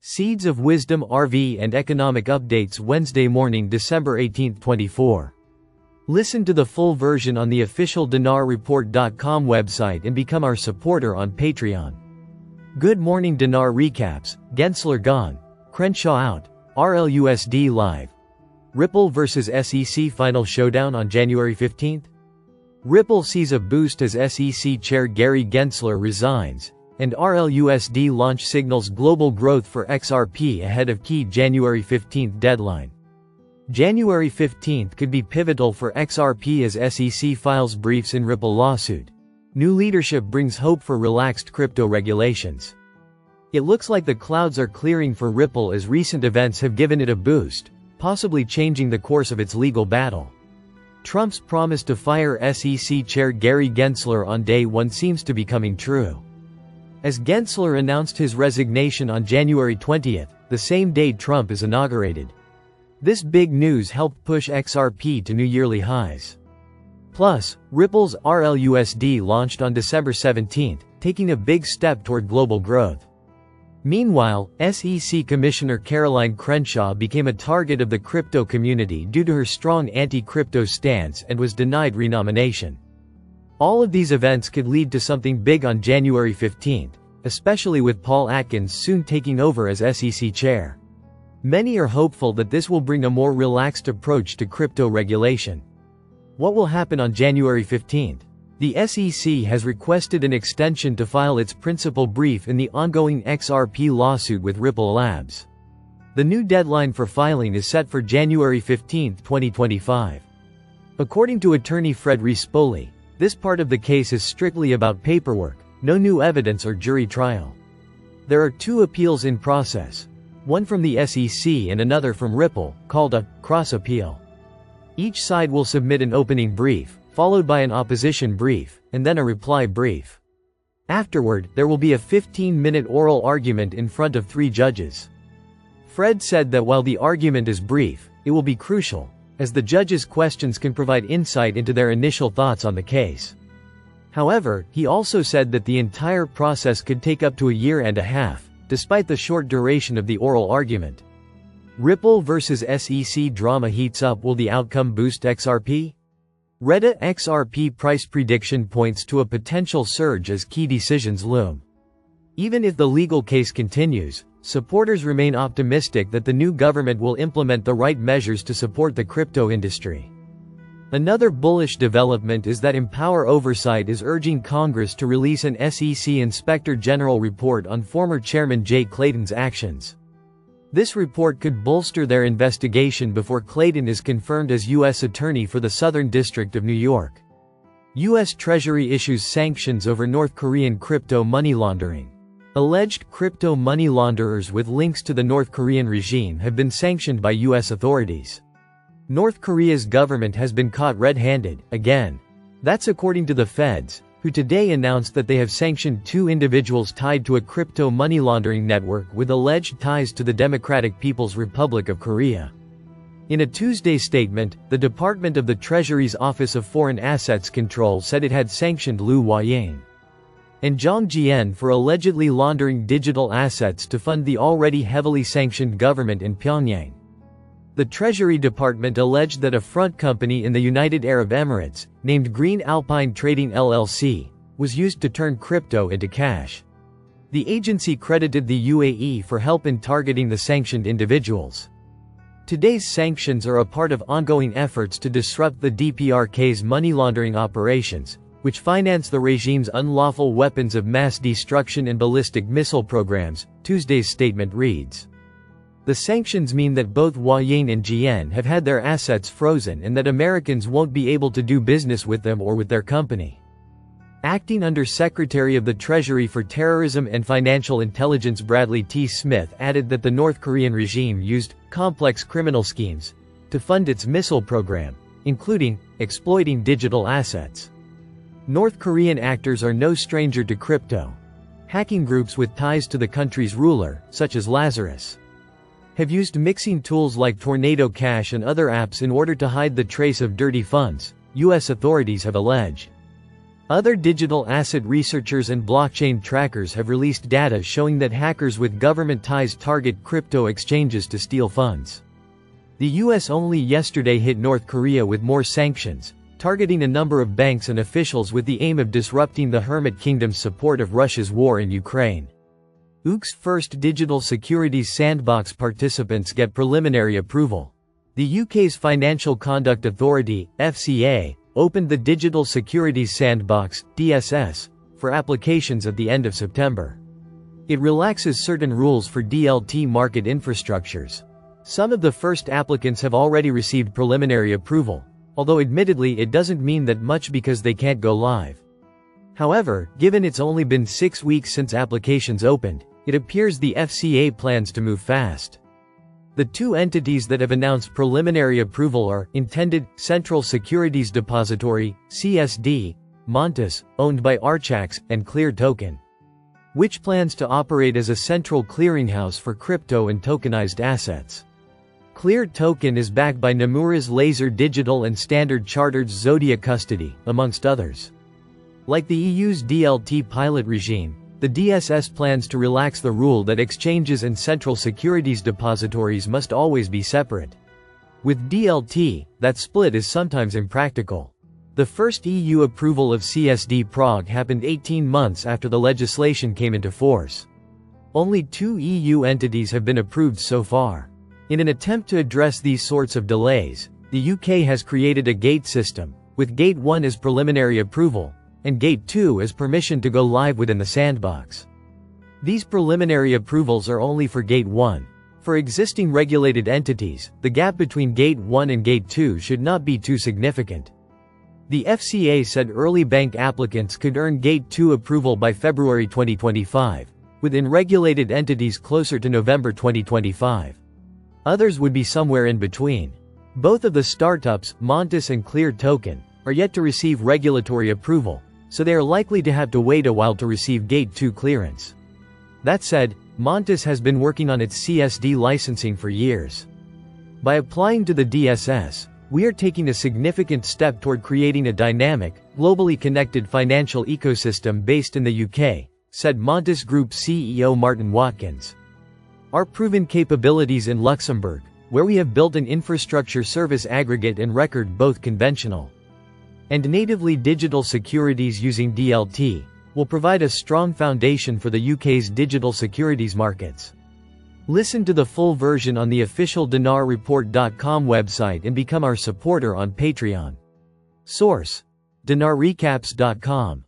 Seeds of Wisdom RV and Economic Updates Wednesday morning, December 18, 24. Listen to the full version on the official dinarreport.com website and become our supporter on Patreon. Good morning. Dinar recaps: Gensler gone, Crenshaw out, RLUSD live. Ripple vs SEC final showdown on January 15. Ripple sees a boost as SEC Chair Gary Gensler resigns, and RLUSD launch signals global growth for XRP ahead of key January 15 deadline. January 15 could be pivotal for XRP as SEC files briefs in Ripple lawsuit. New leadership brings hope for relaxed crypto regulations. It looks like the clouds are clearing for Ripple as recent events have given it a boost, possibly changing the course of its legal battle. Trump's promise to fire SEC Chair Gary Gensler on day one seems to be coming true, as Gensler announced his resignation on January 20, the same day Trump is inaugurated. This big news helped push XRP to new yearly highs. Plus, Ripple's RLUSD launched on December 17, taking a big step toward global growth. Meanwhile, SEC Commissioner Caroline Crenshaw became a target of the crypto community due to her strong anti-crypto stance and was denied renomination. All of these events could lead to something big on January 15, especially with Paul Atkins soon taking over as SEC chair. Many are hopeful that this will bring a more relaxed approach to crypto regulation. What will happen on January 15? The SEC has requested an extension to file its principal brief in the ongoing XRP lawsuit with Ripple Labs. The new deadline for filing is set for January 15, 2025. According to attorney Fred Rispoli, this part of the case is strictly about paperwork, no new evidence or jury trial. There are two appeals in process, one from the SEC and another from Ripple, called a cross-appeal. Each side will submit an opening brief, followed by an opposition brief, and then a reply brief. Afterward, there will be a 15-minute oral argument in front of 3 judges. Fred said that while the argument is brief, it will be crucial, as the judges' questions can provide insight into their initial thoughts on the case. However, he also said that the entire process could take up to a year and a half, despite the short duration of the oral argument. Ripple vs SEC drama heats up. Will the outcome boost XRP? Reddit XRP price prediction points to a potential surge as key decisions loom. Even if the legal case continues, supporters remain optimistic that the new government will implement the right measures to support the crypto industry. Another bullish development is that Empower Oversight is urging Congress to release an SEC Inspector General report on former Chairman Jay Clayton's actions. This report could bolster their investigation before Clayton is confirmed as U.S. Attorney for the Southern District of New York. U.S. Treasury issues sanctions over North Korean crypto money laundering. Alleged crypto money launderers with links to the North Korean regime have been sanctioned by U.S. authorities. North Korea's government has been caught red-handed, again. That's according to the feds, who today announced that they have sanctioned 2 individuals tied to a crypto money laundering network with alleged ties to the Democratic People's Republic of Korea. In a Tuesday statement, the Department of the Treasury's Office of Foreign Assets Control said it had sanctioned Liu Huaying and Zhang Jian for allegedly laundering digital assets to fund the already heavily sanctioned government in Pyongyang. The Treasury Department alleged that a front company in the United Arab Emirates, named Green Alpine Trading LLC, was used to turn crypto into cash. The agency credited the UAE for help in targeting the sanctioned individuals. Today's sanctions are a part of ongoing efforts to disrupt the DPRK's money laundering operations, which finance the regime's unlawful weapons of mass destruction and ballistic missile programs, Tuesday's statement reads. The sanctions mean that both Huaying and Jian have had their assets frozen and that Americans won't be able to do business with them or with their company. Acting Under Secretary of the Treasury for Terrorism and Financial Intelligence Bradley T. Smith added that the North Korean regime used complex criminal schemes to fund its missile program, including exploiting digital assets. North Korean actors are no stranger to crypto. Hacking groups with ties to the country's ruler, such as Lazarus, have used mixing tools like Tornado Cash and other apps in order to hide the trace of dirty funds, U.S. authorities have alleged. Other digital asset researchers and blockchain trackers have released data showing that hackers with government ties target crypto exchanges to steal funds. The US only yesterday hit North Korea with more sanctions, targeting a number of banks and officials with the aim of disrupting the Hermit Kingdom's support of Russia's war in Ukraine. UK's first digital securities sandbox participants get preliminary approval. The UK's Financial Conduct Authority, FCA, opened the Digital Securities Sandbox, DSS, for applications at the end of September. It relaxes certain rules for DLT market infrastructures. Some of the first applicants have already received preliminary approval, although admittedly it doesn't mean that much because they can't go live. However, given it's only been 6 weeks since applications opened, it appears the FCA plans to move fast. The two entities that have announced preliminary approval are Intended Central Securities Depository, CSD, Montes, owned by Archax, and Clear Token, which plans to operate as a central clearinghouse for crypto and tokenized assets. Clear Token is backed by Nomura's Laser Digital and Standard Chartered's Zodiac Custody, amongst others. Like the EU's DLT pilot regime, the DSS plans to relax the rule that exchanges and central securities depositories must always be separate. With DLT, that split is sometimes impractical. The first EU approval of CSD Prague happened 18 months after the legislation came into force. Only 2 EU entities have been approved so far. In an attempt to address these sorts of delays, the UK has created a gate system, with Gate 1 as preliminary approval, and Gate 2 as permission to go live within the sandbox. These preliminary approvals are only for Gate 1. For existing regulated entities, the gap between Gate 1 and Gate 2 should not be too significant. The FCA said early bank applicants could earn Gate 2 approval by February 2025, within regulated entities closer to November 2025. Others would be somewhere in between. Both of the startups, Montes and Clear Token, are yet to receive regulatory approval, so they are likely to have to wait a while to receive Gate 2 clearance. That said, Montes has been working on its CSD licensing for years. By applying to the DSS, we are taking a significant step toward creating a dynamic, globally connected financial ecosystem based in the UK, said Montes Group CEO Martin Watkins. Our proven capabilities in Luxembourg, where we have built an infrastructure service aggregate and record both conventional and natively digital securities using DLT, will provide a strong foundation for the UK's digital securities markets. Listen to the full version on the official dinarreport.com website and become our supporter on Patreon. Source: dinarrecaps.com